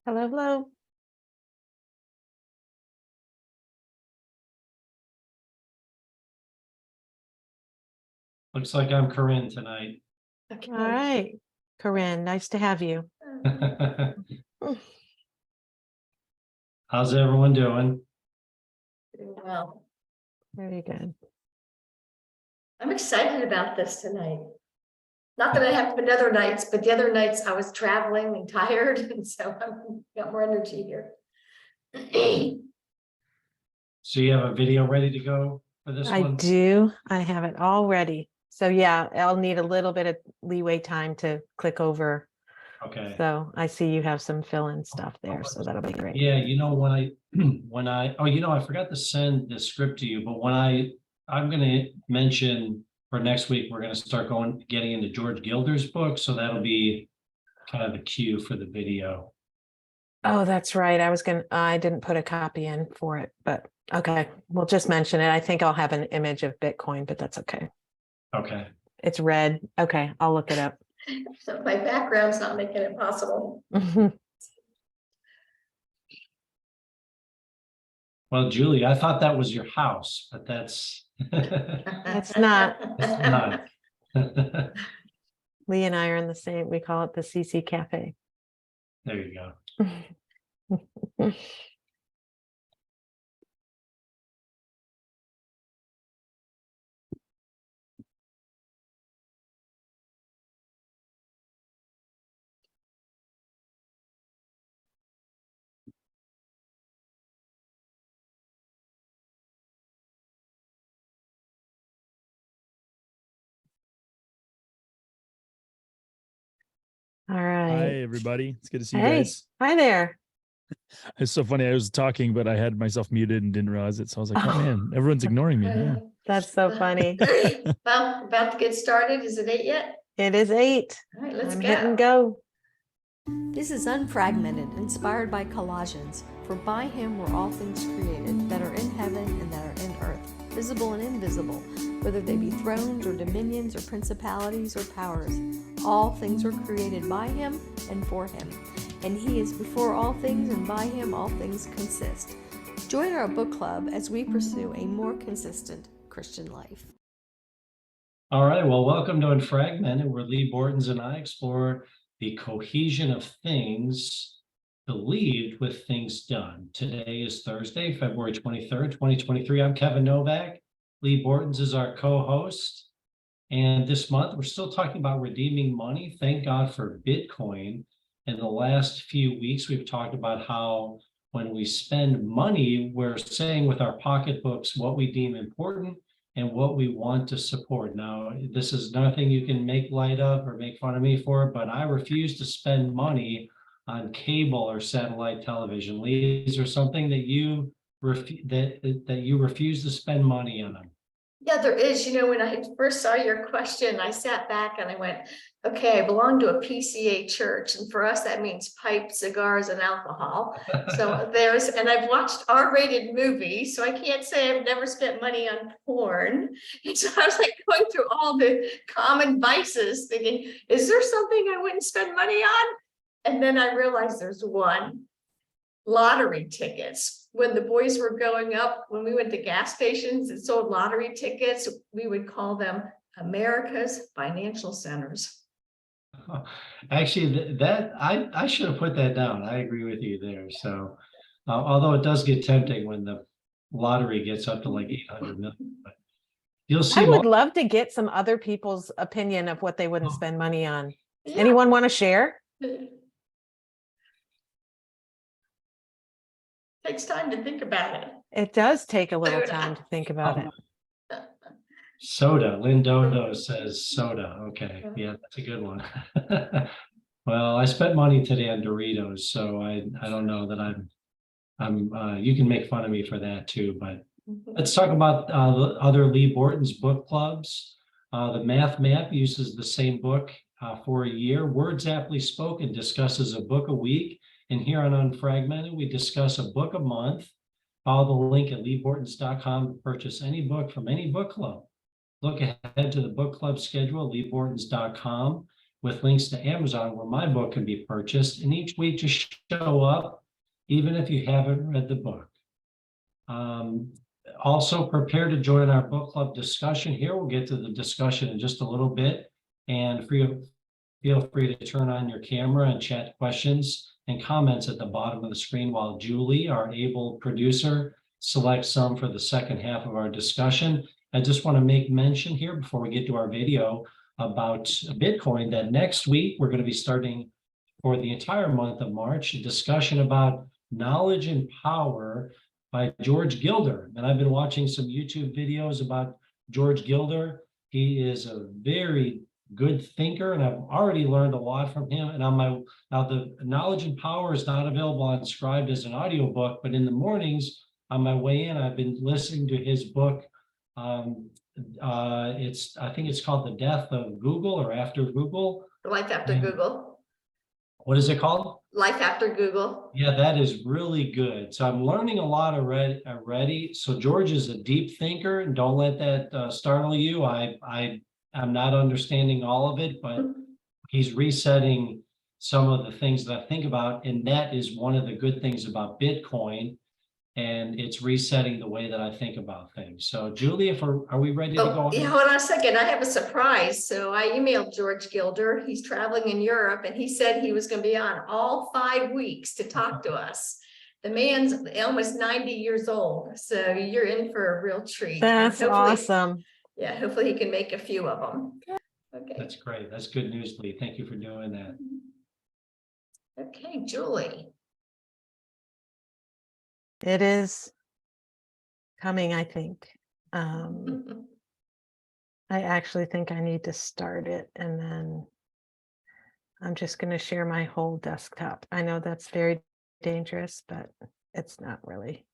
Hello, hello. Looks like I'm Corinne tonight. Okay. All right, Corinne, nice to have you. How's everyone doing? Doing well. Very good. I'm excited about this tonight. Not that I have been other nights, but the other nights I was traveling and tired, and so I've got more energy here. So you have a video ready to go for this I one? do. I have it all ready. So yeah, I'll need a little bit of leeway time to click over. Okay. So I see you have some fill-in stuff there, so that'll be great. Yeah, I forgot to send the script to you, but I'm gonna mention for next week, we're gonna start getting into George Gilder's book, so that'll be kind of the cue for the video. Oh, that's right. I didn't put a copy in for it, but okay, we'll just mention it. I think I'll have an image of Bitcoin, but that's okay. Okay. It's red. Okay, I'll look it up. So my background's not making it possible. Well, Julie, I thought that was your house, but that's That's not. not. Lee and I are in the same, we call it the CC Cafe. There you go. All Hi, right. everybody. It's good to see you Hey, guys. hi there. It's so funny. I was talking, but I had myself muted and didn't realize it. So I was like, oh man, everyone's ignoring me. Yeah. That's so funny. Well, about to get started. Is it 8 yet? It is 8. All right, let's I'm go. hitting go. This is Unfragmented, inspired by Colossians. For by him were all things created, that are in heaven and that are in earth, visible and invisible, whether they be thrones or dominions or principalities or powers. All things were created by him and for him. And he is before all things, and by him all things consist. Join our book club as we pursue a more consistent Christian life. All right, well, welcome to Unfragmented, where Lee Bortons and I explore the cohesion of things believed with things done. Today is Thursday, February 23rd, 2023. I'm Kevin Novak. Lee Bortons is our co-host. And this month, we're still talking about redeeming money. Thank God for Bitcoin. In the last few weeks, we've talked about how when we spend money, we're saying with our pocketbooks what we deem important and what we want to support. Now, this is nothing you can make light of or make fun of me for, but I refuse to spend money on cable or satellite television. Lee, is there something that you refuse to spend money on? Yeah, there is. You know, when I first saw your question, I sat back and I went, okay, I belong to a PCA church. And for us, that means pipe, cigars, and alcohol. So and I've watched R-rated movies, so I can't say I've never spent money on porn. And so I was like going through all the common vices thinking, is there something I wouldn't spend money on? And then I realized there's one. Lottery tickets. When the boys were growing up, when we went to gas stations and sold lottery tickets, we would call them America's financial centers. Actually, I should have put that down. I agree with you there. So, although it does get tempting when the lottery gets up to like 800 million, but you'll see. I would love to get some other people's opinion of what they wouldn't spend money on. Yeah. Anyone want to share? Takes time to think about it. It does take a little time to think about it. Soda. Lynn Dodo says soda. Okay, yeah, that's a good one. Well, I spent money today on Doritos, so I don't know that I'm you can make fun of me for that too, but let's talk about the other Lee Bortons book clubs. The Math Map uses the same book for a year. Words Aptly Spoken discusses a book a week. And here on Unfragmented, we discuss a book a month. Follow the link at leebortons.com to purchase any book from any book club. Look ahead to the book club schedule at leebortons.com. with links to Amazon where my book can be purchased. And each week just show up, even if you haven't read the book. Also prepare to join our book club discussion here. We'll get to the discussion in just a little bit. And feel free to turn on your camera and chat questions and comments at the bottom of the screen while Julie, our able producer, selects some for the second half of our discussion. I just want to make mention here before we get to our video about Bitcoin that next week we're going to be starting for the entire month of March a discussion about knowledge and power by George Gilder. And I've been watching some YouTube videos about George Gilder. He is a very good thinker, and I've already learned a lot from him. And now the knowledge and power is not available on Scribed as an audiobook, but in the mornings on my way in, I've been listening to his book. I think it's called The Death of Google or After Google. Life After Google. What is it called? Life After Google. Yeah, that is really good. So I'm learning a lot already. So George is a deep thinker, and don't let that startle you. I'm not understanding all of it, but he's resetting some of the things that I think about, and that is one of the good things about Bitcoin, and it's resetting the way that I think about things. So Julie, are we ready to go on? Yeah, hold on a second. I have a surprise. So I emailed George Gilder. He's traveling in Europe, and he said he was going to be on all 5 weeks to talk to us. The man's almost 90 years old, so you're in for a real treat. That's Hopefully- awesome. Yeah, hopefully he can make a few of them. Okay. That's great. That's good news, Lee. Thank you for doing that. Okay, Julie. It is coming, I think. I actually think I need to start it, and then I'm just going to share my whole desktop. I know that's very dangerous, but it's not really.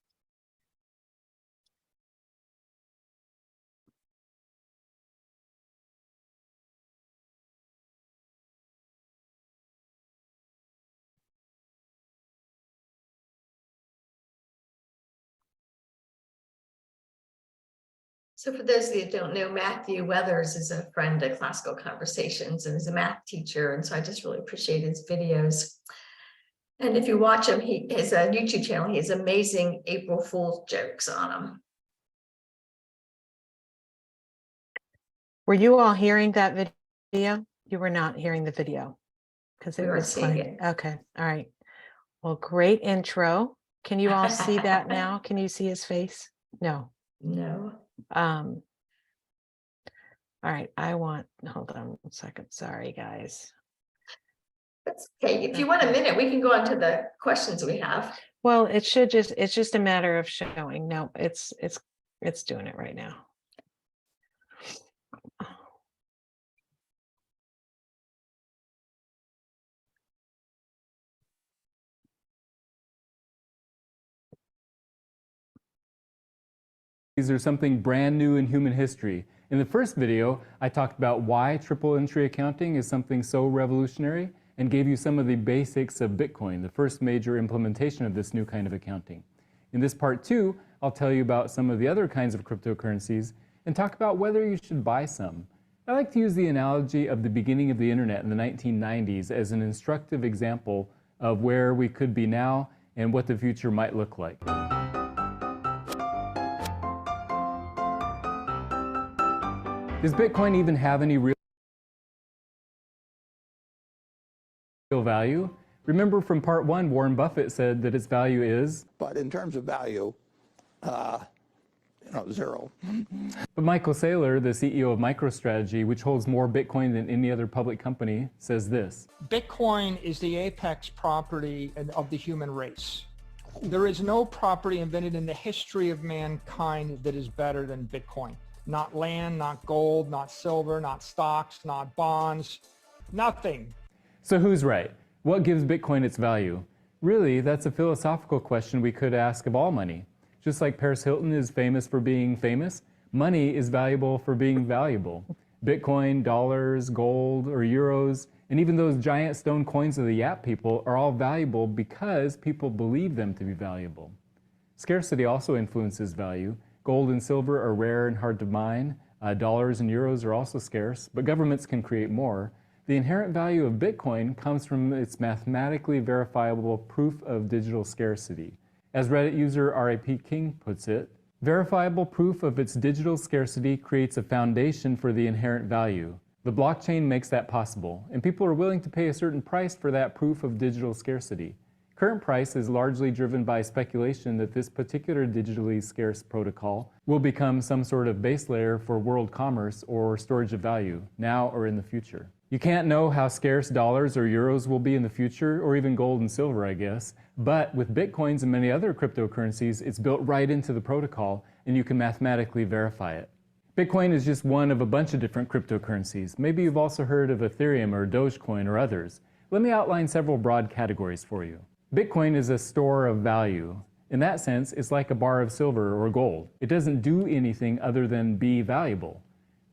So for those of you who don't know, Matthew Weathers is a friend of Classical Conversations and is a math teacher. And so I just really appreciate his videos. And if you watch him, he has a YouTube channel. He has amazing April Fool's jokes on him. Were you all hearing that video? You were not hearing the video because it We weren't was seeing playing. Okay. All right. Well, great intro. Can you all see that now? Can you see his face? No. No. All right. Hold on 1 second. Sorry, guys. That's okay. If you want a minute, we can go on to the questions we have. Well, it's just a matter of showing. No, it's doing it right now. These are something brand new in human history. In the first video, I talked about why triple entry accounting is something so revolutionary and gave you some of the basics of Bitcoin, the first major implementation of this new kind of accounting. In this part 2, I'll tell you about some of the other kinds of cryptocurrencies and talk about whether you should buy some. I like to use the analogy of the beginning of the internet in the 1990s as an instructive example of where we could be now and what the future might look like. Does Bitcoin even have any real value? Remember from part 1, Warren Buffett said that its value is? But in terms of value, zero. But Michael Saylor, the CEO of MicroStrategy, which holds more Bitcoin than any other public company, says this. Bitcoin is the apex property of the human race. There is no property invented in the history of mankind that is better than Bitcoin. Not land, not gold, not silver, not stocks, not bonds, nothing. So who's right? What gives Bitcoin its value? Really, that's a philosophical question we could ask of all money. Just like Paris Hilton is famous for being famous, money is valuable for being valuable. Bitcoin, dollars, gold, or euros, and even those giant stone coins of the Yap people are all valuable because people believe them to be valuable. Scarcity also influences value. Gold and silver are rare and hard to mine. Dollars and euros are also scarce, but governments can create more. The inherent value of Bitcoin comes from its mathematically verifiable proof of digital scarcity. As Reddit user RIP King puts it, verifiable proof of its digital scarcity creates a foundation for the inherent value. The blockchain makes that possible, and people are willing to pay a certain price for that proof of digital scarcity. Current price is largely driven by speculation that this particular digitally scarce protocol will become some sort of base layer for world commerce or storage of value, now or in the future. You can't know how scarce dollars or euros will be in the future, or even gold and silver, I guess. But with Bitcoins and many other cryptocurrencies, it's built right into the protocol, and you can mathematically verify it. Bitcoin is just one of a bunch of different cryptocurrencies. Maybe you've also heard of Ethereum or Dogecoin or others. Let me outline several broad categories for you. Bitcoin is a store of value. In that sense, it's like a bar of silver or gold. It doesn't do anything other than be valuable.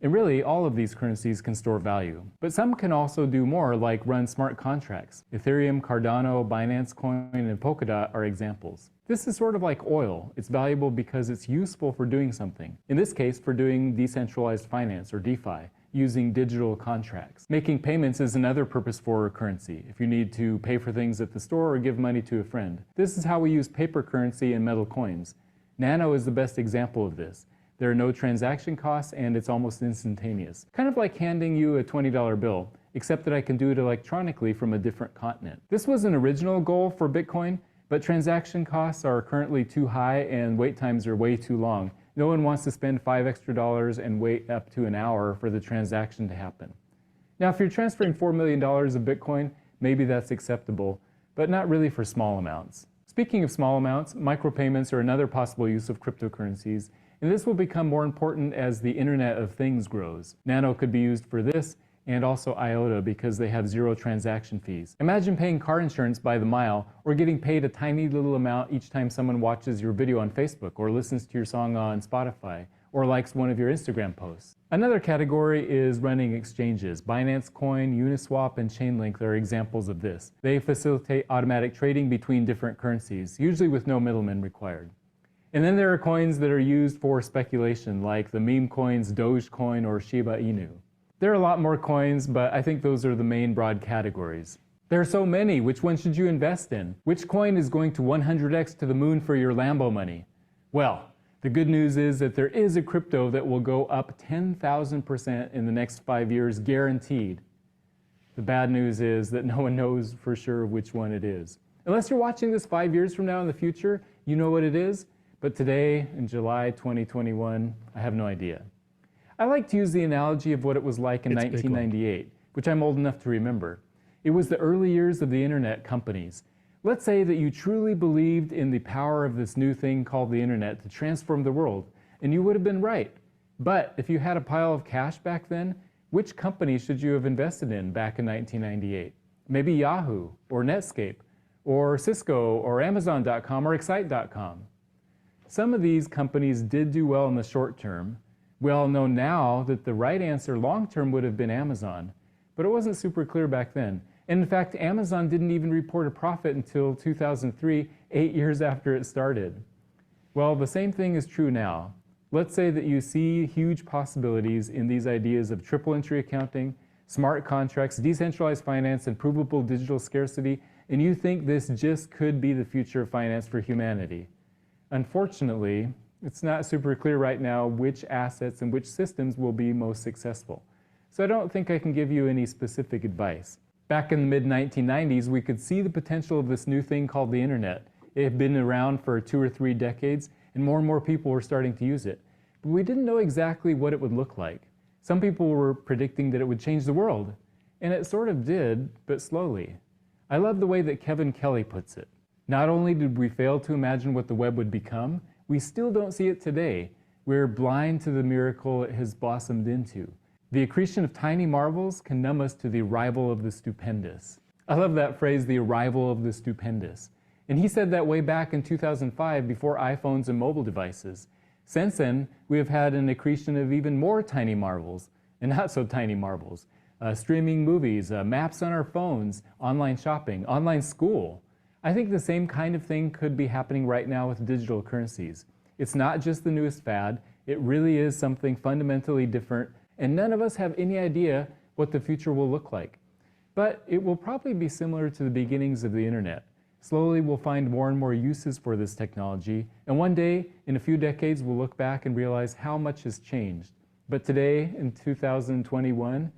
And really, all of these currencies can store value. But some can also do more, like run smart contracts. Ethereum, Cardano, Binance Coin, and Polkadot are examples. This is sort of like oil. It's valuable because it's useful for doing something. In this case, for doing decentralized finance, or DeFi, using digital contracts. Making payments is another purpose for a currency, if you need to pay for things at the store or give money to a friend. This is how we use paper currency and metal coins. Nano is the best example of this. There are no transaction costs, and it's almost instantaneous. Kind of like handing you a $20 bill, except that I can do it electronically from a different continent. This was an original goal for Bitcoin, but transaction costs are currently too high and wait times are way too long. No one wants to spend $5 extra and wait up to an hour for the transaction to happen. Now, if you're transferring $4 million of Bitcoin, maybe that's acceptable, but not really for small amounts. Speaking of small amounts, micropayments are another possible use of cryptocurrencies, and this will become more important as the Internet of Things grows. Nano could be used for this, and also IOTA because they have zero transaction fees. Imagine paying car insurance by the mile, or getting paid a tiny little amount each time someone watches your video on Facebook, or listens to your song on Spotify, or likes one of your Instagram posts. Another category is running exchanges. Binance Coin, Uniswap, and Chainlink are examples of this. They facilitate automatic trading between different currencies, usually with no middleman required. And then there are coins that are used for speculation, like the meme coins Dogecoin or Shiba Inu. There are a lot more coins, but I think those are the main broad categories. There are so many. Which one should you invest in? Which coin is going to 100x to the moon for your Lambo money? Well, the good news is that there is a crypto that will go up 10,000% in the next 5 years, guaranteed. The bad news is that no one knows for sure which one it is. Unless you're watching this 5 years from now in the future, you know what it is. But today, in July 2021, I have no idea. I like to use the analogy of what it was like in 1998, which I'm old enough to remember. It was the early years of the internet companies. Let's say that you truly believed in the power of this new thing called the internet to transform the world, and you would have been right. But if you had a pile of cash back then, which company should you have invested in back in 1998? Maybe Yahoo, or Netscape, or Cisco, or Amazon.com, or Excite.com. Some of these companies did do well in the short term. We all know now that the right answer long-term would have been Amazon, but it wasn't super clear back then. And in fact, Amazon didn't even report a profit until 2003, 8 years after it started. Well, the same thing is true now. Let's say that you see huge possibilities in these ideas of triple entry accounting, smart contracts, decentralized finance, and provable digital scarcity, and you think this just could be the future of finance for humanity. Unfortunately, it's not super clear right now which assets and which systems will be most successful. So I don't think I can give you any specific advice. Back in the mid-1990s, we could see the potential of this new thing called the internet. It had been around for 2 or 3 decades, and more people were starting to use it. But we didn't know exactly what it would look like. Some people were predicting that it would change the world, and it sort of did, but slowly. I love the way that Kevin Kelly puts it. Not only did we fail to imagine what the web would become, we still don't see it today. We're blind to the miracle it has blossomed into. The accretion of tiny marvels can numb us to the arrival of the stupendous. I love that phrase, the arrival of the stupendous. And he said that way back in 2005 before iPhones and mobile devices. Since then, we have had an accretion of even more tiny marvels, and not so tiny marvels. Streaming movies, maps on our phones, online shopping, online school. I think the same kind of thing could be happening right now with digital currencies. It's not just the newest fad, it really is something fundamentally different, and none of us have any idea what the future will look like. But it will probably be similar to the beginnings of the internet. Slowly, we'll find more and more uses for this technology, and one day, in a few decades, we'll look back and realize how much has changed. But today, in 2021,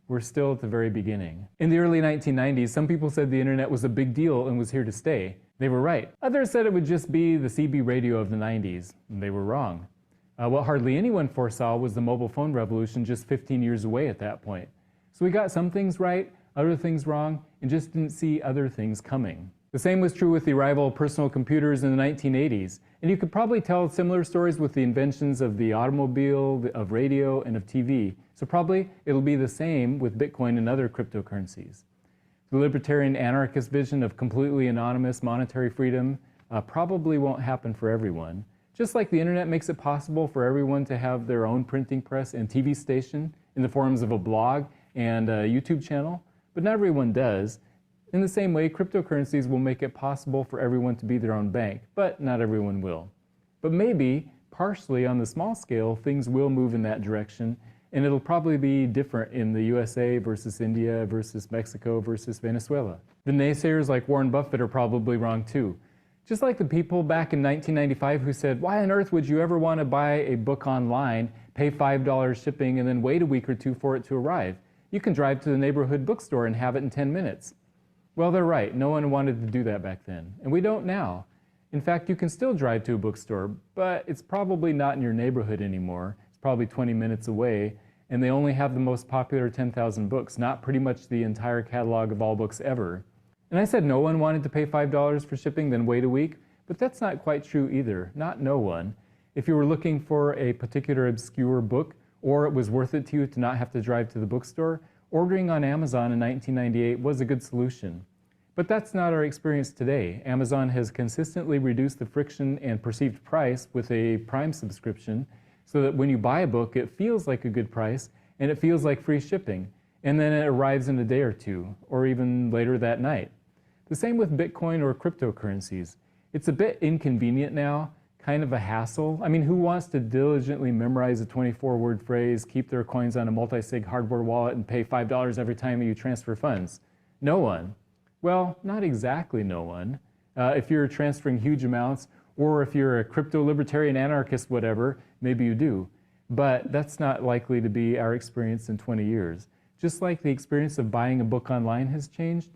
we're still at the very beginning. In the early 1990s, some people said the internet was a big deal and was here to stay. They were right. Others said it would just be the CB radio of the 90s. They were wrong. What hardly anyone foresaw was the mobile phone revolution just 15 years away at that point. So we got some things right, other things wrong, and just didn't see other things coming. The same was true with the arrival of personal computers in the 1980s, and you could probably tell similar stories with the inventions of the automobile, of radio, and of TV. So probably it'll be the same with Bitcoin and other cryptocurrencies. The libertarian anarchist vision of completely anonymous monetary freedom probably won't happen for everyone. Just like the internet makes it possible for everyone to have their own printing press and TV station in the forms of a blog and a YouTube channel, but not everyone does. In the same way, cryptocurrencies will make it possible for everyone to be their own bank, but not everyone will. But maybe, partially on the small scale, things will move in that direction, and it'll probably be different in the USA versus India versus Mexico versus Venezuela. The naysayers like Warren Buffett are probably wrong too. Just like the people back in 1995 who said, why on earth would you ever want to buy a book online, pay $5 shipping, and then wait a week or two for it to arrive? You can drive to the neighborhood bookstore and have it in 10 minutes. Well, they're right. No one wanted to do that back then, and we don't now. In fact, you can still drive to a bookstore, but it's probably not in your neighborhood anymore. It's probably 20 minutes away, and they only have the most popular 10,000 books, not pretty much the entire catalog of all books ever. And I said no one wanted to pay $5 for shipping, then wait a week, but that's not quite true either. Not no one. If you were looking for a particular obscure book, or it was worth it to you to not have to drive to the bookstore, ordering on Amazon in 1998 was a good solution. But that's not our experience today. Amazon has consistently reduced the friction and perceived price with a Prime subscription so that when you buy a book, it feels like a good price and it feels like free shipping. And then it arrives in a day or two, or even later that night. The same with Bitcoin or cryptocurrencies. It's a bit inconvenient now, kind of a hassle. I mean, who wants to diligently memorize a 24-word phrase, keep their coins on a multi-sig hardware wallet, and pay $5 every time you transfer funds? No one. Well, not exactly no one. If you're transferring huge amounts, or if you're a crypto-libertarian anarchist, whatever, maybe you do. But that's not likely to be our experience in 20 years. Just like the experience of buying a book online has changed,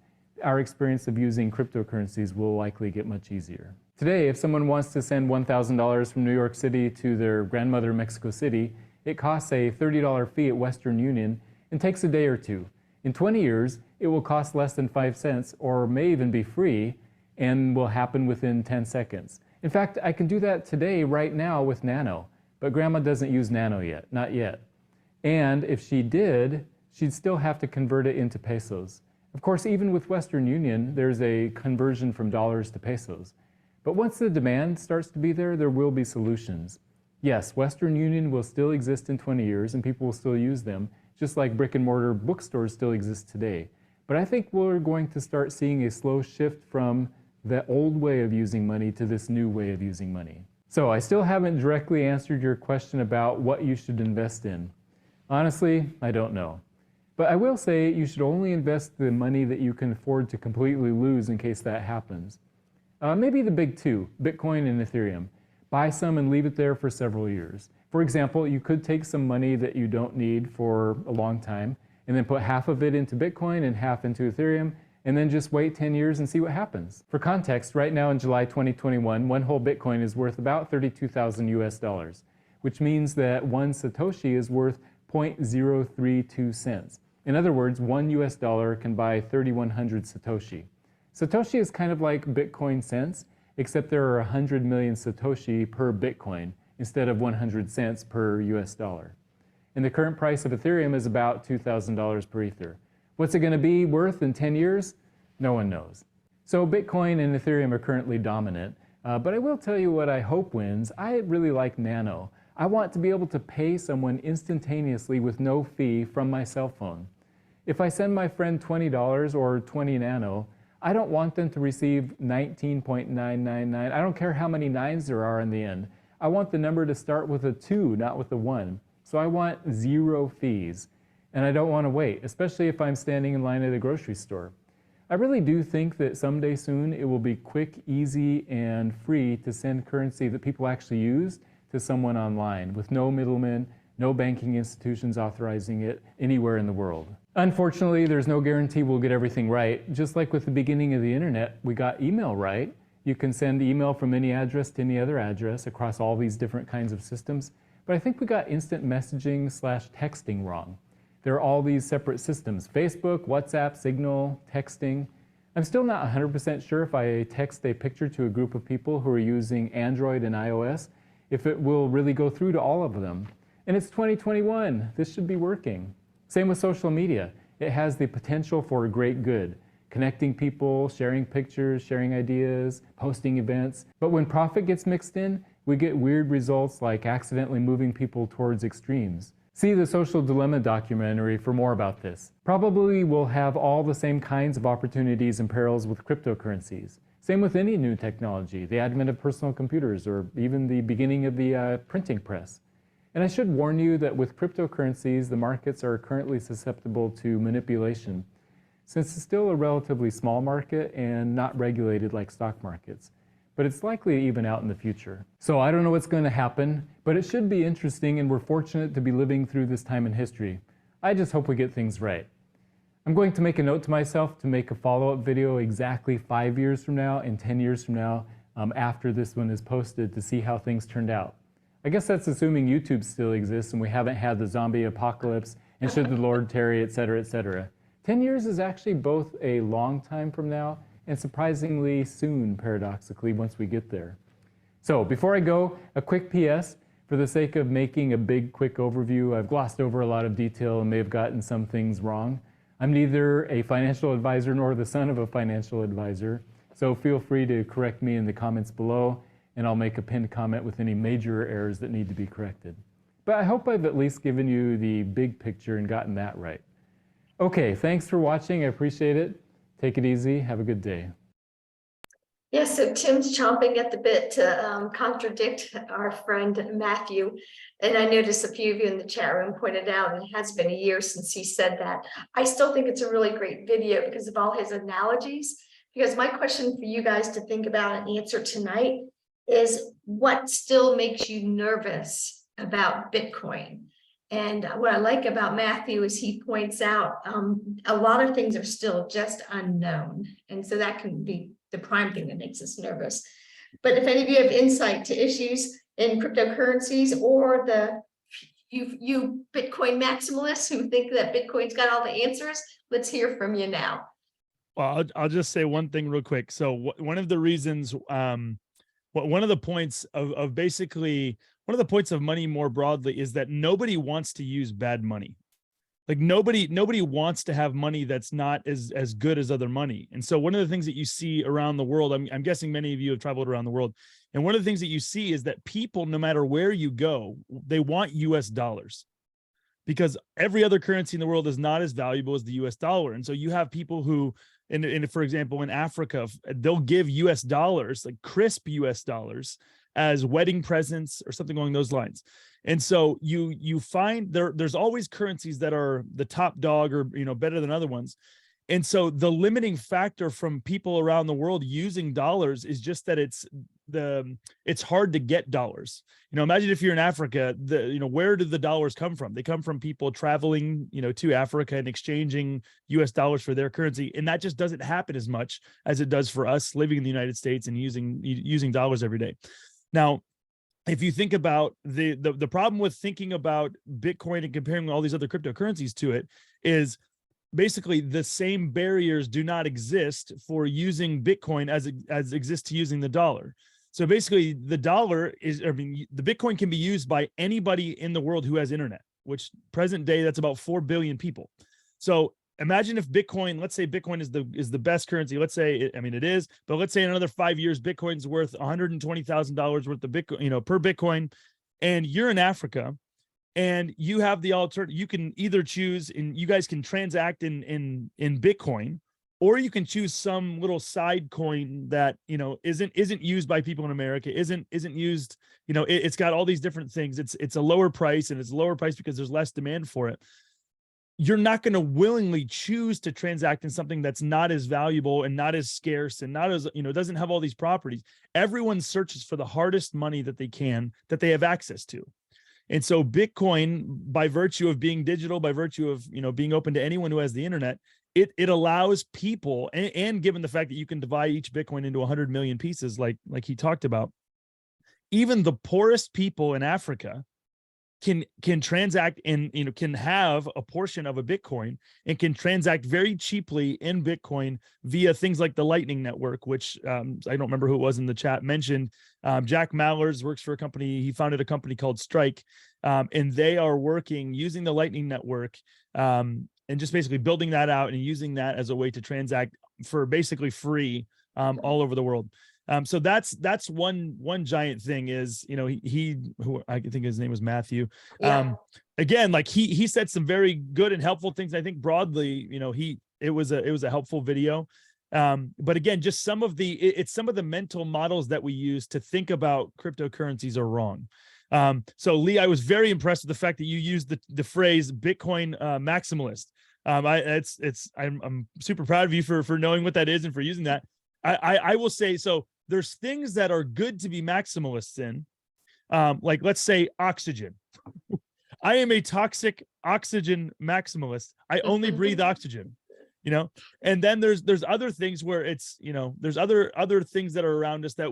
our experience of using cryptocurrencies will likely get much easier. Today, if someone wants to send $1,000 from New York City to their grandmother in Mexico City, it costs a $30 fee at Western Union and takes a day or two. In 20 years, it will cost less than 5 cents or may even be free and will happen within 10 seconds. In fact, I can do that today, right now, with Nano, but Grandma doesn't use Nano yet, not yet. And if she did, she'd still have to convert it into pesos. Of course, even with Western Union, there's a conversion from dollars to pesos. But once the demand starts to be there, there will be solutions. Yes, Western Union will still exist in 20 years and people will still use them, just like brick and mortar bookstores still exist today. But I think we're going to start seeing a slow shift from the old way of using money to this new way of using money. So I still haven't directly answered your question about what you should invest in. Honestly, I don't know. But I will say you should only invest the money that you can afford to completely lose in case that happens. Maybe the big two, Bitcoin and Ethereum. Buy some and leave it there for several years. For example, you could take some money that you don't need for a long time and then put half of it into Bitcoin and half into Ethereum and then just wait 10 years and see what happens. For context, right now in July 2021, one whole Bitcoin is worth about 32,000 US dollars, which means that one Satoshi is worth 0.032 cents. In other words, $1 US can buy 3,100 Satoshi. Satoshi is kind of like Bitcoin cents, except there are 100 million Satoshi per Bitcoin instead of 100 cents per US dollar. And the current price of Ethereum is about $2,000 per Ether. What's it going to be worth in 10 years? No one knows. So Bitcoin and Ethereum are currently dominant, but I will tell you what I hope wins. I really like Nano. I want to be able to pay someone instantaneously with no fee from my cell phone. If I send my friend $20 or 20 Nano, I don't want them to receive 19.999. I don't care how many nines there are in the end. I want the number to start with a 2, not with a 1. So I want 0 fees. and I don't want to wait, especially if I'm standing in line at a grocery store. I really do think that someday soon it will be quick, easy, and free to send currency that people actually use to someone online with no middlemen, no banking institutions authorizing it anywhere in the world. Unfortunately, there's no guarantee we'll get everything right. Just like with the beginning of the internet, we got email right. You can send email from any address to any other address across all these different kinds of systems. But I think we got instant messaging / texting wrong. There are all these separate systems: Facebook, WhatsApp, Signal, texting. I'm still not 100% sure if I text a picture to a group of people who are using Android and iOS, if it will really go through to all of them. And it's 2021. This should be working. Same with social media. It has the potential for great good, connecting people, sharing pictures, sharing ideas, posting events. But when profit gets mixed in, we get weird results like accidentally moving people towards extremes. See the Social Dilemma documentary for more about this. Probably we'll have all the same kinds of opportunities and perils with cryptocurrencies. Same with any new technology, the advent of personal computers, or even the beginning of the printing press. And I should warn you that with cryptocurrencies, the markets are currently susceptible to manipulation, since it's still a relatively small market and not regulated like stock markets. But it's likely to even out in the future. So I don't know what's going to happen, but it should be interesting, and we're fortunate to be living through this time in history. I just hope we get things right. I'm going to make a note to myself to make a follow-up video exactly 5 years from now and 10 years from now after this one is posted to see how things turned out. I guess that's assuming YouTube still exists and we haven't had the zombie apocalypse and should the Lord tarry, etc., etc. 10 years is actually both a long time from now and surprisingly soon, paradoxically, once we get there. So before I go, a quick PS. For the sake of making a big, quick overview, I've glossed over a lot of detail and may have gotten some things wrong. I'm neither a financial advisor nor the son of a financial advisor, so feel free to correct me in the comments below, and I'll make a pinned comment with any major errors that need to be corrected. But I hope I've at least given you the big picture and gotten that right. Okay, thanks for watching. I appreciate it. Take it easy. Have a good day. Yeah, so Tim's chomping at the bit to contradict our friend Matthew. And I noticed a few of you in the chat room pointed out it has been a year since he said that. I still think it's a really great video because of all his analogies. Because my question for you guys to think about and answer tonight is what still makes you nervous about Bitcoin? And what I like about Matthew is he points out a lot of things are still just unknown. And so that can be the prime thing that makes us nervous. But if any of you have insight to issues in cryptocurrencies or you Bitcoin maximalists who think that Bitcoin's got all the answers, let's hear from you now. Well, I'll just say one thing real quick. So one of the reasons, one of the points of basically, one of the points of money more broadly is that nobody wants to use bad money. Like nobody wants to have money that's not as good as other money. And so one of the things that you see around the world, I'm guessing many of you have traveled around the world, and one of the things that you see is that people, no matter where you go, they want US dollars, because every other currency in the world is not as valuable as the US dollar. And so you have people who, for example, in Africa, they'll give US dollars, like crisp US dollars, as wedding presents or something along those lines. And so you find there's always currencies that are the top dog or better than other ones. And so the limiting factor from people around the world using dollars is just that it's hard to get dollars. Imagine if you're in Africa, where do the dollars come from? They come from people traveling, to Africa and exchanging US dollars for their currency. And that just doesn't happen as much as it does for us living in the United States and using dollars every day. Now, if you think about the problem with thinking about Bitcoin and comparing all these other cryptocurrencies to it is basically the same barriers do not exist for using Bitcoin as exist to using the dollar. So basically the the Bitcoin can be used by anybody in the world who has internet, which present day, that's about 4 billion people. So imagine if Bitcoin, let's say Bitcoin is the best currency. Let's say, it is, but let's say in another 5 years, Bitcoin's worth $120,000 worth of Bitcoin, per Bitcoin, and you're in Africa and you have the alternative. You can either choose, and you guys can transact in Bitcoin, or you can choose some little side coin that, isn't used by people in America, isn't used, it's got all these different things. It's a lower price, and it's a lower price because there's less demand for it. you're not going to willingly choose to transact in something that's not as valuable and not as scarce and not as, doesn't have all these properties. Everyone searches for the hardest money that they can, that they have access to. And so Bitcoin, by virtue of being digital, by virtue of, being open to anyone who has the internet, it allows people, and given the fact that you can divide each Bitcoin into 100 million pieces, like he talked about, even the poorest people in Africa can transact in, can have a portion of a Bitcoin and can transact very cheaply in Bitcoin via things like the Lightning Network, which I don't remember who it was in the chat mentioned. Jack Mallers works for a company. He founded a company called Strike, and they are working using the Lightning Network, and just basically building that out and using that as a way to transact for basically free all over the world. So that's one giant thing is, who I think his name was Matthew. Yeah. Again, like he said some very good and helpful things. I think broadly, it was a helpful video. But again, just some of the mental models that we use to think about cryptocurrencies are wrong. So Lee, I was very impressed with the fact that you used the phrase Bitcoin maximalist. I'm super proud of you for knowing what that is and for using that. I will say, so there's things that are good to be maximalists in, like let's say oxygen. I am a toxic oxygen maximalist. I only breathe oxygen, and then there's other things where it's, there's other things that are around us that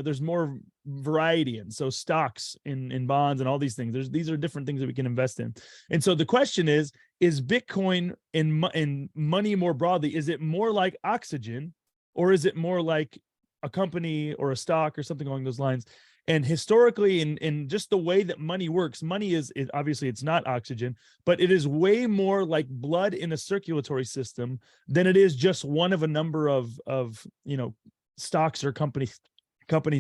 there's more variety in. So stocks in bonds and all these things, these are different things that we can invest in. And so the question is Bitcoin in money more broadly, is it more like oxygen, or is it more like a company or a stock or something along those lines? And historically, in just the way that money works, money is obviously it's not oxygen, but it is way more like blood in a circulatory system than it is just one of a number of stocks or companies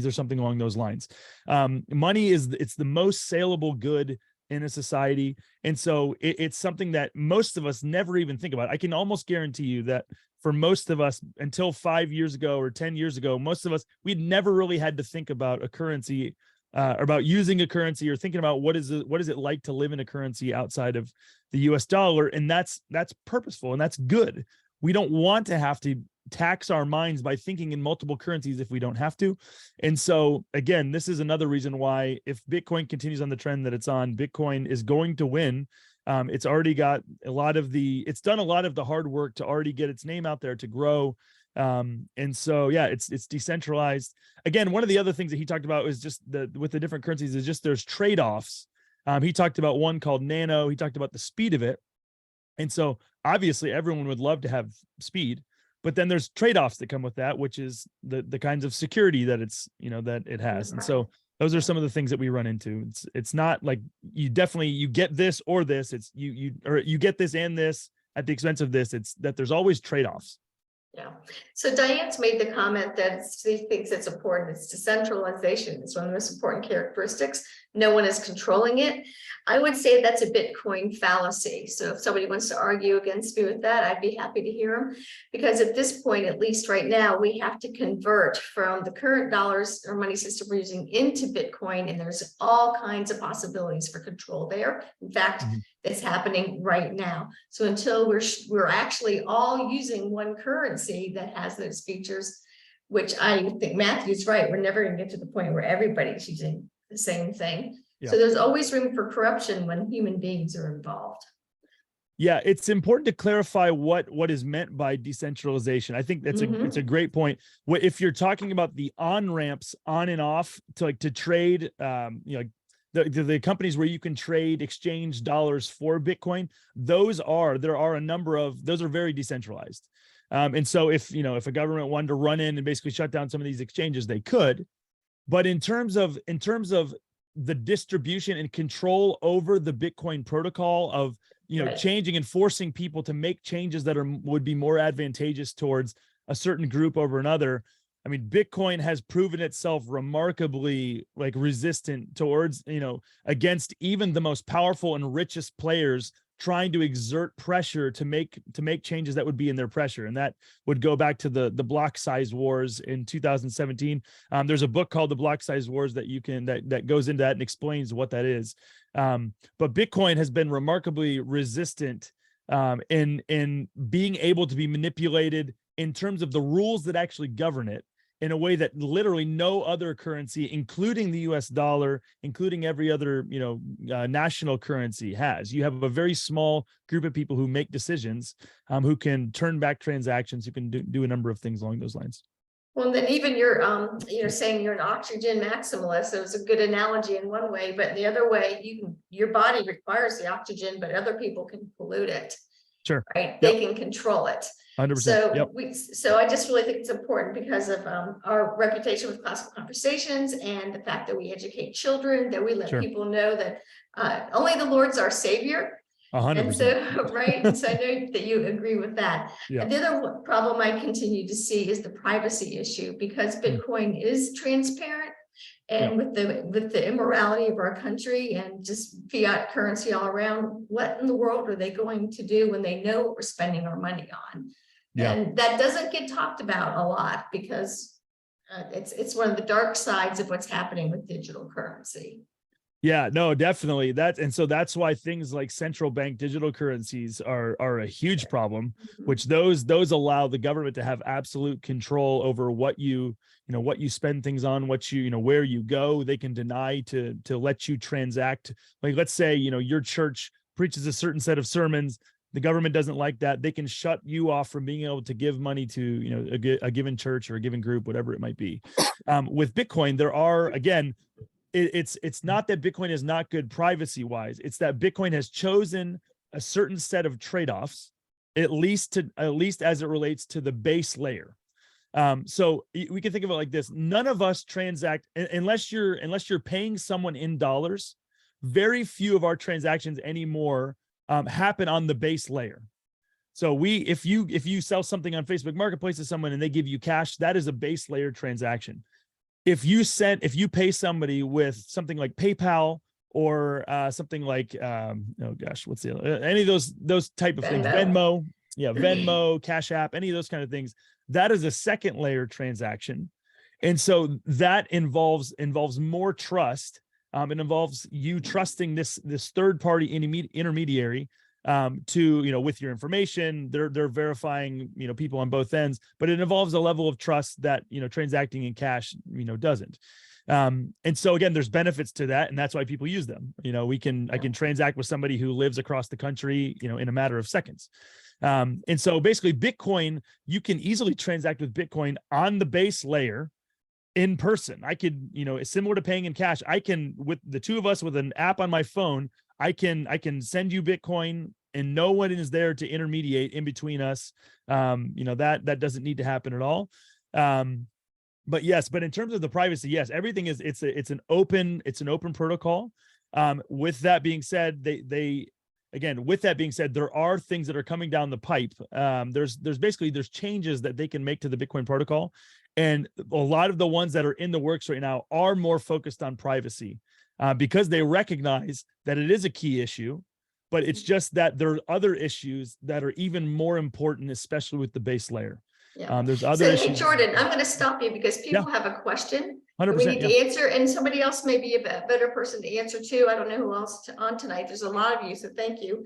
or something along those lines. Money it's the most saleable good in a society. And so it's something that most of us never even think about. I can almost guarantee you that for most of us, until 5 years ago or 10 years ago, most of us, we'd never really had to think about a currency, about using a currency, or thinking about what is it like to live in a currency outside of the US dollar. And that's purposeful and that's good. We don't want to have to tax our minds by thinking in multiple currencies if we don't have to. And so again, this is another reason why, if Bitcoin continues on the trend that it's on, Bitcoin is going to win. It's already got it's done a lot of the hard work to already get its name out there, to grow. And so, yeah, it's decentralized. Again, one of the other things that he talked about is just with the different currencies is just there's trade-offs. He talked about one called Nano. He talked about the speed of it. And so obviously everyone would love to have speed, but then there's trade-offs that come with that, which is the kinds of security that that it has. And so those are some of the things that we run into. It's not like you get this or this. It's you get this and this at the expense of this. It's that there's always trade-offs. Yeah. So Diane's made the comment that she thinks it's important. It's decentralization. It's one of the most important characteristics. No one is controlling it. I would say that's a Bitcoin fallacy. So if somebody wants to argue against me with that, I'd be happy to hear them. Because at this point, at least right now, we have to convert from the current dollars or money system we're using into Bitcoin. And there's all kinds of possibilities for control there. In fact, it's happening right now. So until we're actually all using one currency that has those features, which I think Matthew's right, we're never going to get to the point where everybody's using the same thing. Yeah. So there's always room for corruption when human beings are involved. Yeah, it's important to clarify what is meant by decentralization. I think that's it's a great point. If you're talking about the on-ramps on and off to trade, the companies where you can trade, exchange dollars for Bitcoin, there are a number of those are very decentralized. And so if a government wanted to run in and basically shut down some of these exchanges, they could. But in terms of the distribution and control over the Bitcoin protocol of changing and forcing people to make changes that would be more advantageous towards a certain group over another, I mean, Bitcoin has proven itself remarkably resistant towards, against even the most powerful and richest players trying to exert pressure to make changes that would be in their pressure. And that would go back to the block size wars in 2017. There's a book called The Block Size Wars that goes into that and explains what that is. But Bitcoin has been remarkably resistant in being able to be manipulated in terms of the rules that actually govern it in a way that literally no other currency, including the US dollar, including every other, national currency has. You have a very small group of people who make decisions, who can turn back transactions, who can do a number of things along those lines. Well, then even you're, saying you're an oxygen maximalist. So it's a good analogy in one way, but the other way, your body requires the oxygen, but other people can pollute it. Sure. Right. They can control it. 100%. So so I just really think it's important because of our reputation with classical conversations and the fact that we educate children, that we let people know that only the Lord's our savior. 100%. And so, right. And so I know that you agree with that. And the other problem I continue to see is the privacy issue, because Bitcoin is transparent. And with the immorality of our country and just fiat currency all around, what in the world are they going to do when they know what we're spending our money on? And that doesn't get talked about a lot, because it's one of the dark sides of what's happening with digital currency. Yeah, no, definitely. So that's why things like central bank digital currencies are a huge problem, which those allow the government to have absolute control over what you spend things on, what where you go. They can deny to let you transact. Like, let's say, your church preaches a certain set of sermons. The government doesn't like that. They can shut you off from being able to give money to, a given church or a given group, whatever it might be. With Bitcoin, there are, again, it's not that Bitcoin is not good privacy wise. It's that Bitcoin has chosen a certain set of trade-offs, at least as it relates to the base layer. So we can think of it like this: none of us transact unless you're paying someone in dollars. Very few of our transactions anymore happen on the base layer. So if you sell something on Facebook Marketplace to someone and they give you cash, that is a base layer transaction. If you pay somebody with something like PayPal or something like what's the other, any of those type of things, Venmo, Cash App, any of those kind of things, that is a second layer transaction. And so that involves more trust. It involves you trusting this third party intermediary to, with your information. They're verifying, people on both ends, but it involves a level of trust that, transacting in cash, doesn't. And so again, there's benefits to that. And that's why people use them. I can transact with somebody who lives across the country, in a matter of seconds. And so basically Bitcoin, you can easily transact with Bitcoin on the base layer in person. I could, similar to paying in cash, I can, with the two of us with an app on my phone, I can send you Bitcoin and no one is there to intermediate in between us. That doesn't need to happen at all. But in terms of the privacy, yes, everything is, it's an open protocol. With that being said, there are things that are coming down the pipe. There's changes that they can make to the Bitcoin protocol. And a lot of the ones that are in the works right now are more focused on privacy. Because they recognize that it is a key issue, but it's just that there are other issues that are even more important, especially with the base layer. There's other issues. Hey, Jordan, I'm going to stop you because people have a question 100%, we need to answer, and somebody else may be a better person to answer too. I don't know who else on tonight. There's a lot of you, so thank you.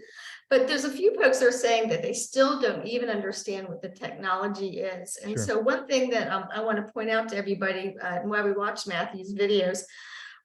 But there's a few folks that are saying that they still don't even understand what the technology is. And so one thing that I want to point out to everybody while we watch Matthew's videos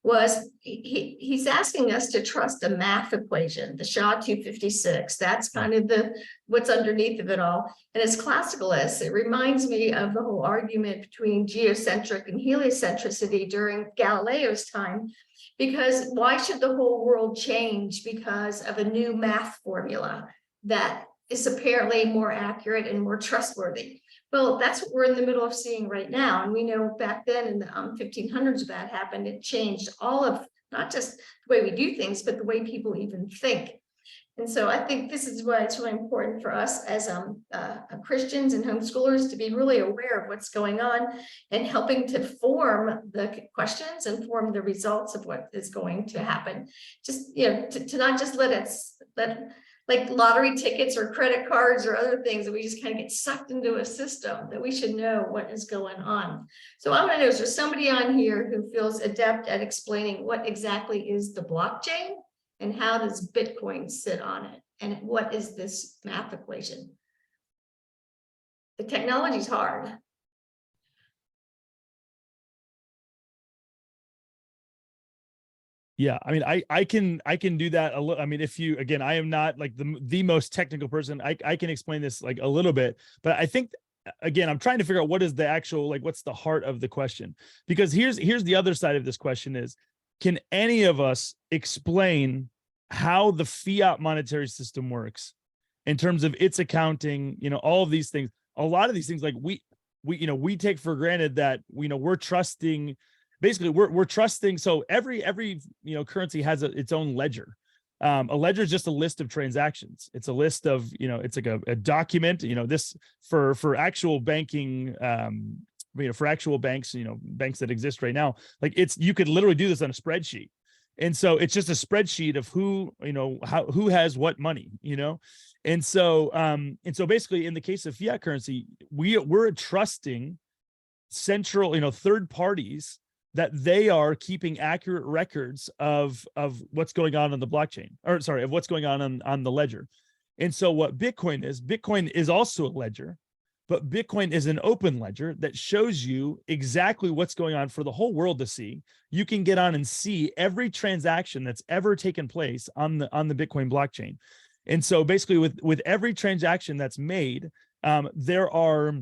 was he's asking us to trust a math equation, the SHA-256. That's kind of what's underneath of it all. And as classicalists, it reminds me of the whole argument between geocentric and heliocentricity during Galileo's time, because why should the whole world change because of a new math formula that is apparently more accurate and more trustworthy? Well, that's what we're in the middle of seeing right now. And we know back then in the 1500s that happened. It changed all of not just the way we do things, but the way people even think. And so I think this is why it's really important for us as Christians and homeschoolers to be really aware of what's going on and helping to form the questions and form the results of what is going to happen. Just, to not just let like lottery tickets or credit cards or other things that we just kind of get sucked into a system, that we should know what is going on. So I want to know, is there somebody on here who feels adept at explaining what exactly is the blockchain and how does Bitcoin sit on it? And what is this math equation? The technology's hard. Yeah, I mean, I can do that a little. I mean, if you, again, I am not like the most technical person. I can explain this like a little bit, but I think, again, I'm trying to figure out what is the actual, like, what's the heart of the question? Because here's the other side of this question is, can any of us explain how the fiat monetary system works in terms of its accounting, all of these things? A lot of these things, like we take for granted that, we're trusting. Basically, we're trusting. So every currency has its own ledger. A ledger is just a list of transactions. It's a list of, it's like a document. This for actual banking, for actual banks, banks that exist right now. Like you could literally do this on a spreadsheet. And so it's just a spreadsheet of who has what money, and so basically in the case of fiat currency, we're trusting central, third parties, that they are keeping accurate records of what's going on the blockchain, or sorry, of what's going on the ledger. And so what Bitcoin is also a ledger, but Bitcoin is an open ledger that shows you exactly what's going on for the whole world to see. You can get on and see every transaction that's ever taken place on the Bitcoin blockchain. And so basically with every transaction that's made, there are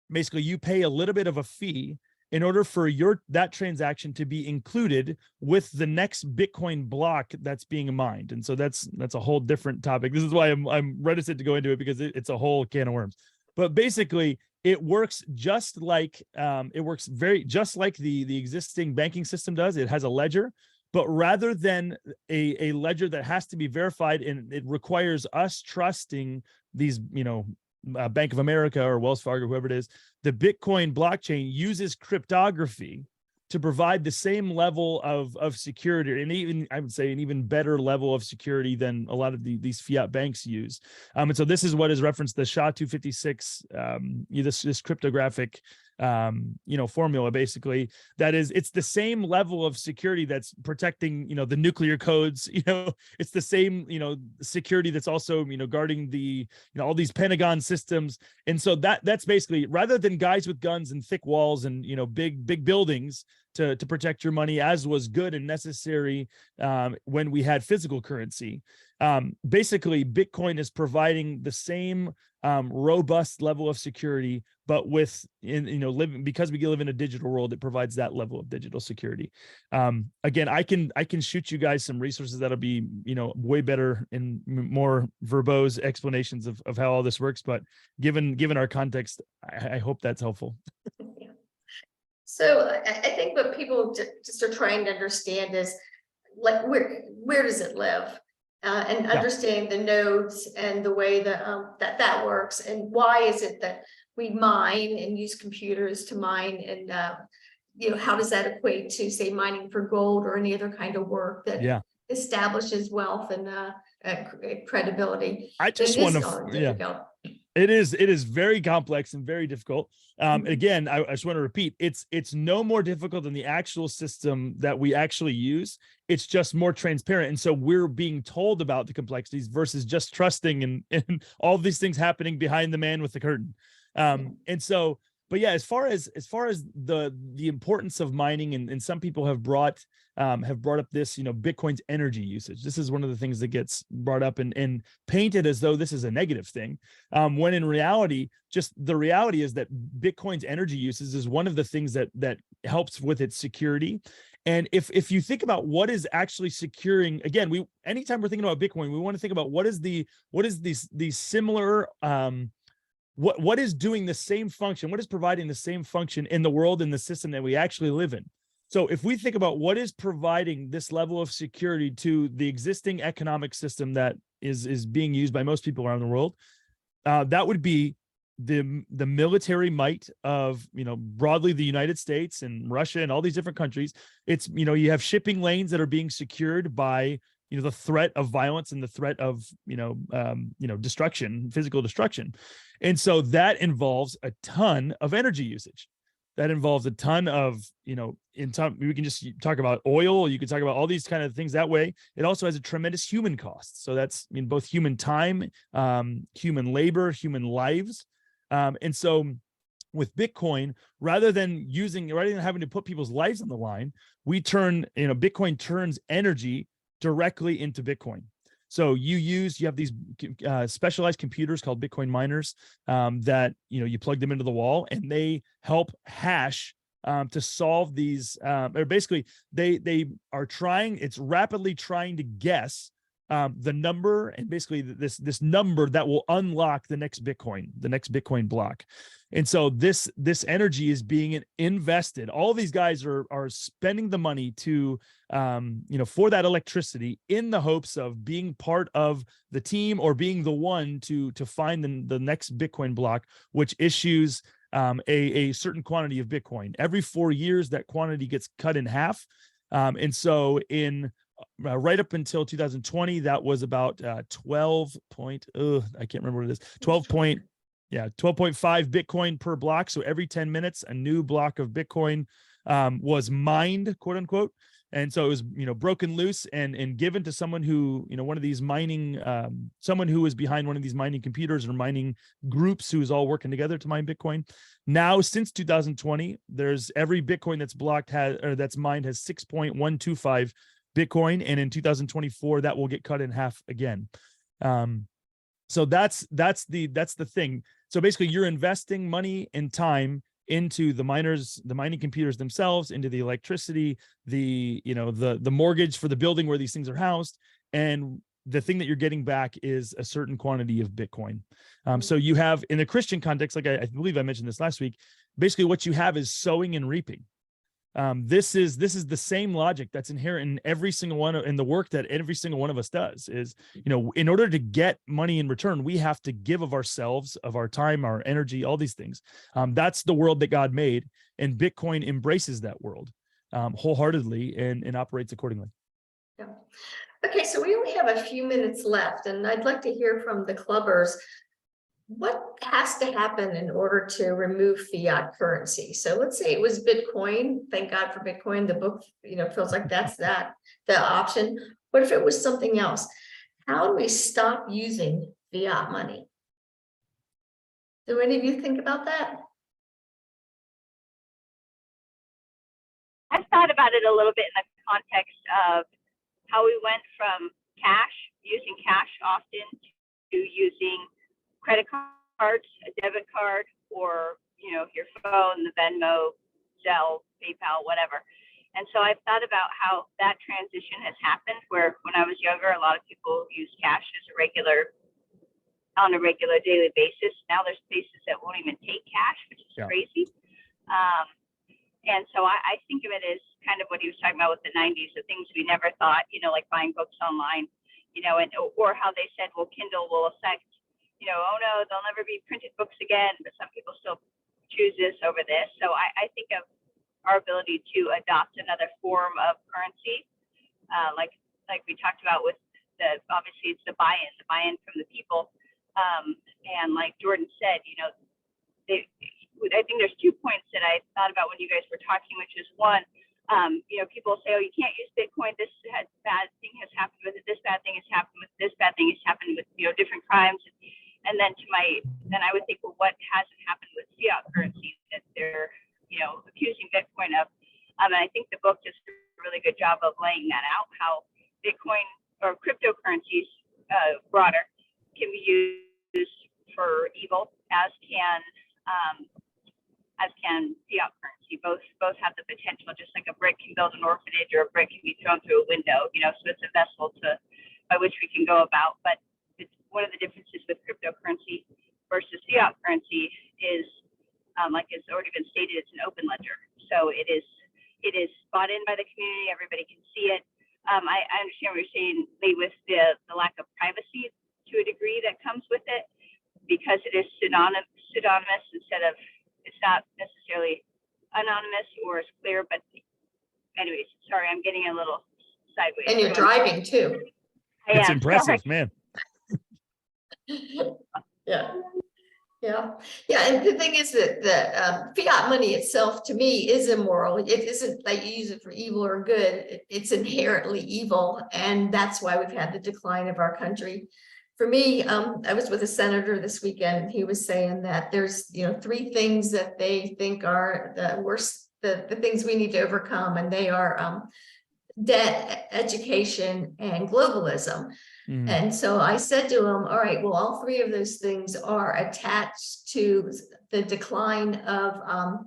basically, you pay a little bit of a fee in order for that transaction to be included with the next Bitcoin block that's being mined. And so that's a whole different topic. This is why I'm reticent to go into it, because it's a whole can of worms. But basically, it works just like the existing banking system does. It has a ledger, but rather than a ledger that has to be verified, and it requires us trusting these, Bank of America or Wells Fargo, whoever it is, the Bitcoin blockchain uses cryptography to provide the same level of security, and even, I would say, an even better level of security than a lot of these fiat banks use. And so this is what is referenced, the SHA-256, this cryptographic formula, basically, that is, it's the same level of security that's protecting, the nuclear codes, it's the same, security that's also, guarding the, all these Pentagon systems. And so that's basically, rather than guys with guns and thick walls and, big buildings to protect your money, as was good and necessary when we had physical currency, basically Bitcoin is providing the same robust level of security, but because we live in a digital world, it provides that level of digital security. Again, I can shoot you guys some resources that'll be, way better and more verbose explanations of how all this works. But given our context, I hope that's helpful. Yeah. So I think what people just are trying to understand is, like, where does it live? And understanding the nodes and the way that that works, and why is it that we mine and use computers to mine, and how does that equate to, say, mining for gold or any other kind of work that establishes wealth and credibility? I just want to, It is very complex and very difficult. Again, I just want to repeat, it's no more difficult than the actual system that we actually use. It's just more transparent. And so we're being told about the complexities versus just trusting and all these things happening behind the man with the curtain. And so, but yeah, as far as the importance of mining, and some people have brought up this, Bitcoin's energy usage. This is one of the things that gets brought up and painted as though this is a negative thing, when in reality, just the reality is that Bitcoin's energy usage is one of the things that helps with its security. And if you think about what is actually securing, again, anytime we're thinking about Bitcoin, we want to think about what is these similar, what is doing the same function, what is providing the same function in the world, in the system that we actually live in. So if we think about what is providing this level of security to the existing economic system that is being used by most people around the world, that would be the military might of, broadly the United States and Russia and all these different countries. It's, you have shipping lanes that are being secured by, the threat of violence and the threat of, destruction, physical destruction. And so that involves a ton of energy usage. That involves a ton of, in time, we can just talk about oil. You can talk about all these kind of things that way. It also has a tremendous human cost. So that's both human time, human labor, human lives. And so with Bitcoin, rather than having to put people's lives on the line, Bitcoin turns energy directly into Bitcoin. So you have these specialized computers called Bitcoin miners that, you plug them into the wall and they help hash to solve these, or basically they are it's rapidly trying to guess the number, and basically this number that will unlock the next Bitcoin block. And so this energy is being invested. All these guys are spending the money to for that electricity in the hopes of being part of the team or being the one to find the next Bitcoin block, which issues a certain quantity of Bitcoin. Every 4 years, that quantity gets cut in half. And so right up until 2020, that was about 12 point, I can't remember what it is, 12.5 Bitcoin per block. So every 10 minutes, a new block of Bitcoin was mined, quote unquote. And so it was, broken loose and given to someone who, one of these mining, someone who was behind one of these mining computers or mining groups who's all working together to mine Bitcoin. Now, since 2020, there's every Bitcoin that's blocked that's mined has 6.125 Bitcoin. And in 2024, that will get cut in half again. So that's the thing. So basically you're investing money and time into the mining computers themselves, into the electricity, the mortgage for the building where these things are housed. And the thing that you're getting back is a certain quantity of Bitcoin. So you have, in the Christian context, like I believe I mentioned this last week, basically what you have is sowing and reaping. This is the same logic that's inherent in every single one in the work that every single one of us does is, in order to get money in return, we have to give of ourselves, of our time, our energy, all these things. That's the world that God made, and Bitcoin embraces that world wholeheartedly and operates accordingly. Yeah. Okay, so we only have a few minutes left, and I'd like to hear from the clubbers. What has to happen in order to remove fiat currency? So let's say it was Bitcoin. Thank God for Bitcoin. The book, feels like that's the option. What if it was something else? How do we stop using fiat money? Do any of you think about that? I've thought about it a little bit in the context of how we went from using cash often, to using credit cards, a debit card, or your phone, the Venmo, Zelle, PayPal, whatever. And so I've thought about how that transition has happened, where when I was younger, a lot of people use cash on a regular daily basis. Now there's places that won't even take cash, which is crazy. And so I think of it as kind of what he was talking about with the 90s, the things we never thought, like buying books online, or how they said, well, Kindle will affect, oh no, there'll never be printed books again, but some people still choose this over this. So I think of our ability to adopt another form of currency, like we talked about with obviously it's the buy-in from the people. And like Jordan said, I think there's 2 points that I thought about when you guys were talking, which is one, people say, oh, you can't use Bitcoin. This bad thing has happened with it. This bad thing has happened with this bad thing has happened with, different crimes. And then then I would think, well, what hasn't happened with fiat currency that they're, accusing Bitcoin of? And I think the book does a really good job of laying that out, how Bitcoin or cryptocurrencies broader can be used for evil, as can fiat currency. Both have the potential, just like a brick can build an orphanage or a brick can be thrown through a window, so it's a vessel by which we can go about. But it's one of the differences with cryptocurrency versus fiat currency is, like it's already been stated, it's an open ledger. So it is bought in by the community, everybody can see it. I understand what you're saying, Lee, with the lack of privacy to a degree that comes with it, because it is pseudonymous instead of, it's not necessarily anonymous or as clear. But anyways, sorry, I'm getting a little sideways. And you're driving too. It's impressive, man. Yeah. Yeah, and the thing is that the fiat money itself, to me, is immoral. It isn't like you use it for evil or good. It's inherently evil, and that's why we've had the decline of our country. For me, I was with a senator this weekend, and he was saying that there's, 3 things that they think are the worst, the things we need to overcome, and they are debt, education, and globalism. And so I said to him, all right, well, all 3 of those things are attached to the decline of,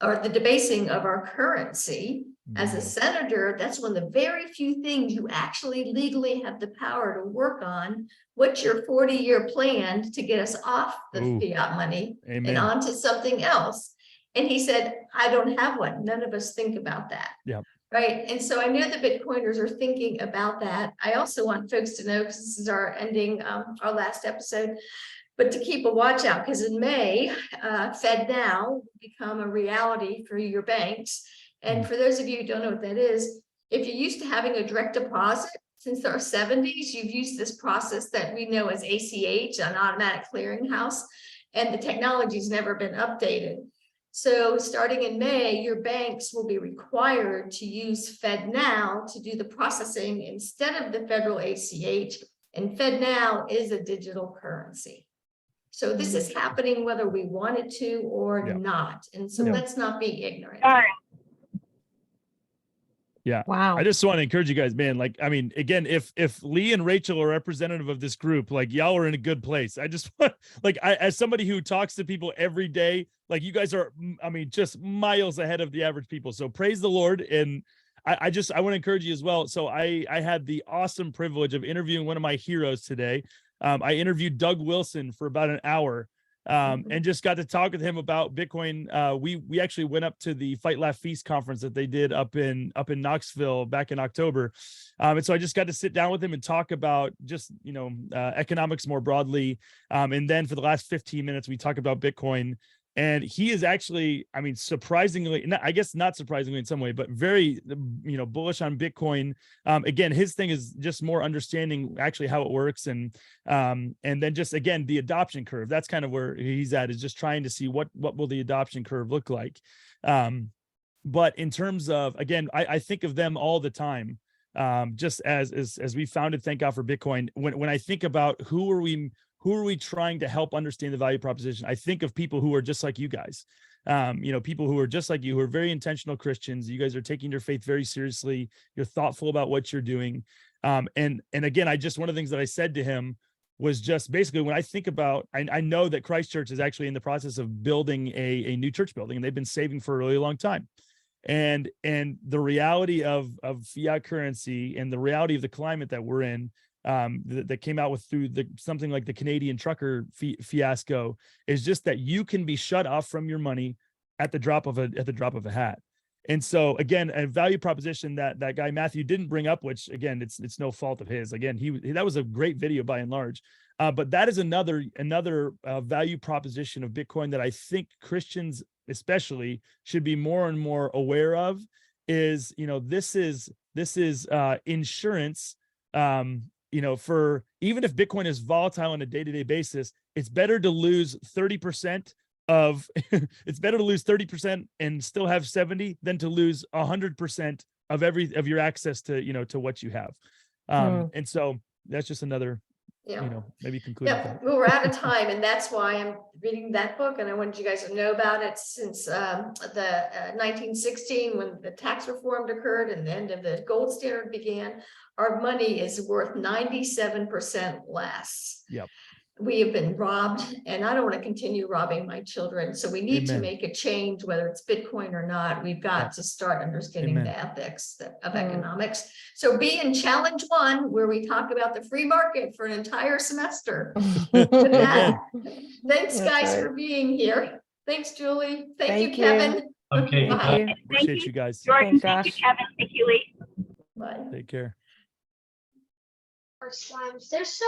or the debasing of our currency. As a senator, that's one of the very few things you actually legally have the power to work on. What's your 40-year plan to get us off the fiat money and onto something else? And he said, I don't have one. None of us think about that. Yeah. Right. And so I know the Bitcoiners are thinking about that. I also want folks to know, because this is our ending, our last episode, but to keep a watch out, because in May, FedNow will become a reality for your banks. And for those of you who don't know what that is, if you're used to having a direct deposit since our 70s, you've used this process that we know as ACH, an automatic clearinghouse, and the technology's never been updated. So starting in May, your banks will be required to use FedNow to do the processing instead of the federal ACH, and FedNow is a digital currency. So this is happening whether we want it to or not. And so let's not be ignorant. Darn. Yeah. Wow. I just want to encourage you guys, man. Like, I mean, again, if Lee and Rachel are representative of this group, like y'all are in a good place. I just want, like, as somebody who talks to people every day, like you guys are, I mean, just miles ahead of the average people. So praise the Lord. And I want to encourage you as well. So I had the awesome privilege of interviewing one of my heroes today. I interviewed Doug Wilson for about an hour. And just got to talk with him about Bitcoin. We actually went up to the Fight Laugh Feast conference that they did up in Knoxville back in October. And so I just got to sit down with him and talk about just, economics more broadly. And then for the last 15 minutes, we talk about Bitcoin. And he is actually, I mean, surprisingly, I guess not surprisingly in some way, but very, bullish on Bitcoin. Again, his thing is just more understanding actually how it works. And then just, again, the adoption curve, that's kind of where he's at, is just trying to see what will the adoption curve look like. But in terms of, again, I think of them all the time. Just as we founded Thank God for Bitcoin, when I think about who are we trying to help understand the value proposition, I think of people who are just like you guys, people who are just like you, who are very intentional Christians. You guys are taking your faith very seriously. You're thoughtful about what you're doing. And again, one of the things that I said to him was just basically, when I think about, I know that Christ Church is actually in the process of building a new church building, and they've been saving for a really long time. And the reality of fiat currency and the reality of the climate that we're in, that came out through something like the Canadian trucker fiasco, is just that you can be shut off from your money at the drop of a hat. And so again, a value proposition that guy Matthew didn't bring up, which again, it's no fault of his. Again, that was a great video by and large. But that is another value proposition of Bitcoin that I think Christians especially should be more and more aware of. Is, this is insurance. For even if Bitcoin is volatile on a day-to-day basis, it's better to lose 30% it's better to lose 30% and still have 70 than to lose 100% of your access to, to what you have. And so that's just another, maybe conclude. Yeah, well, we're out of time, and that's why I'm reading that book, and I wanted you guys to know about it since the 1916, when the tax reform occurred and the end of the gold standard began. Our money is worth 97% less. Yep. We have been robbed, and I don't want to continue robbing my children. So we need to make a change, whether it's Bitcoin or not. We've got to start understanding the ethics of economics. So be in challenge 1, where we talk about the free market for an entire semester. With that, thanks guys for being here. Thanks, Julie. Thank you, Kevin. Okay. Bye. Appreciate you guys. Jordan, Thanks, thank you, Josh. Kevin. Thank you, Lee. Bye. Take care. Slimes, they're so